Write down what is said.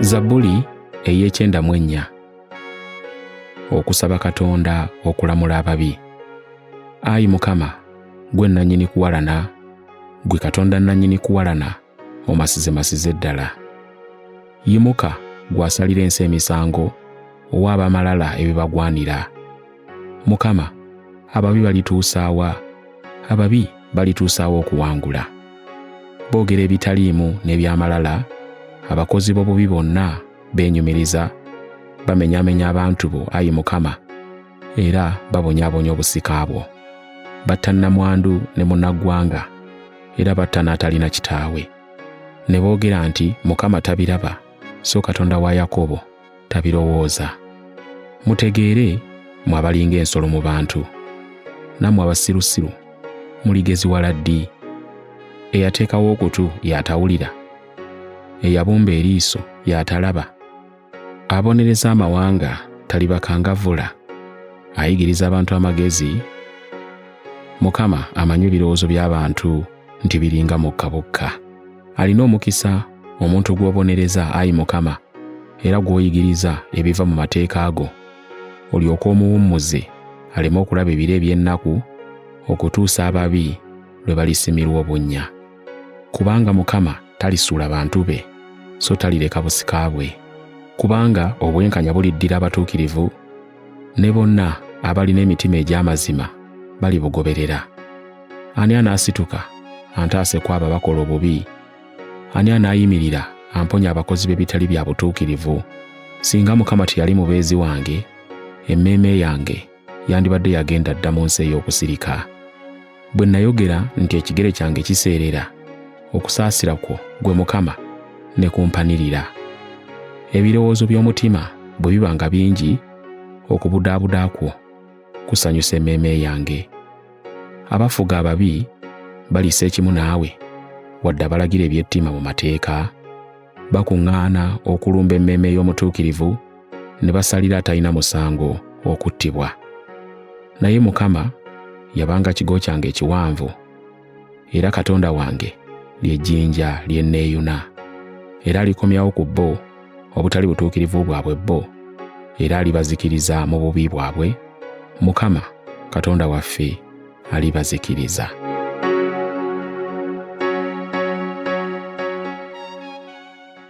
Zabbuli ey'Ekyenda-mu-4. Okusaba Katonda okulamula ababi. Ayi Mukama, gwe nannyini kuwalana, gwe Katonda nannyini kuwalana, omasize ddala. Yimuka gw'asalira ensi emisango, owa abamalala ebibagwanira. Mukama, ababi balituusa wa? Ababi balituusa wa okuwangula? Boogera ebitaliimu n'ebyamalala, abakozi b'obubi bonna beenyumiriza, bamenyaamenya abantu bo, Ayi Mukama, era babonyaabonya obusika bwo. Batta nnamwandu ne munnaggwanga, era batta n'atalina kitaawe. Ne boogera nti Mukama tabiraba, so Katonda wa Yakobo tabirowooza. Mutegeere, mmwe abalinga ensolo mu bantu, nammwe abasirusiru muligeziwala ddi? Eyateekawo okutu y'atawulira, eyabumba eriiso y'atalaba, abonereza amawanga talibakangavvula, ayigiriza abantu amagezi. Mukama amanyi ebirowoozo by'abantu nti biringa mukka bukka. Alina omukisa omuntu gw'obonereza, Ayi Mukama, era gw'oyigiriza ebiva mu mateeka go, olyoke omuwummuze aleme okulaba ebiro eby'ennaku, okutuusa ababi lwe balisimirwa obunnya. Kubanga Mukama talisuula bantu be, so talireka busika bwe. Kubanga obwenkanya buliddira abatuukirivu, ne bonna abalina emitima egy'amazima balibugoberera. Ani anaasituka antaase ku abo abakola obubi? Ani anaayimirira amponya abakozi b'ebitali bya butuukirivu? Singa Mukama teyali mubeezi wange, emmeeme yange yandibadde yagenda dda mu nsi ey'okusirika. Bwe nayogera nti ekigere kyange kiseerera, okusaasira kwo, gwe Mukama, ne kumpanirira. Ebirowoozo by'omutima bwe biba nga bingi, okubudaabuda kwo kusanyusa emmeeme yange. Abafuga ababi balisa ekimu naawe, wadde abalagira eby'ettima mu mateeka? Bakuŋŋaana okulumba emmeeme y'omutuukirivu, ne basalira atalina musango okuttibwa. Naye Mukama yabanga kigo kyange ekiwanvu, era Katonda wange ly'ejjinja lye nneeyuna, era alikomyawo ku bo obutali butuukirivu bwabwe bo, era alibazikiriza mu bubi bwabwe. Mukama Katonda waffe alibazikiriza.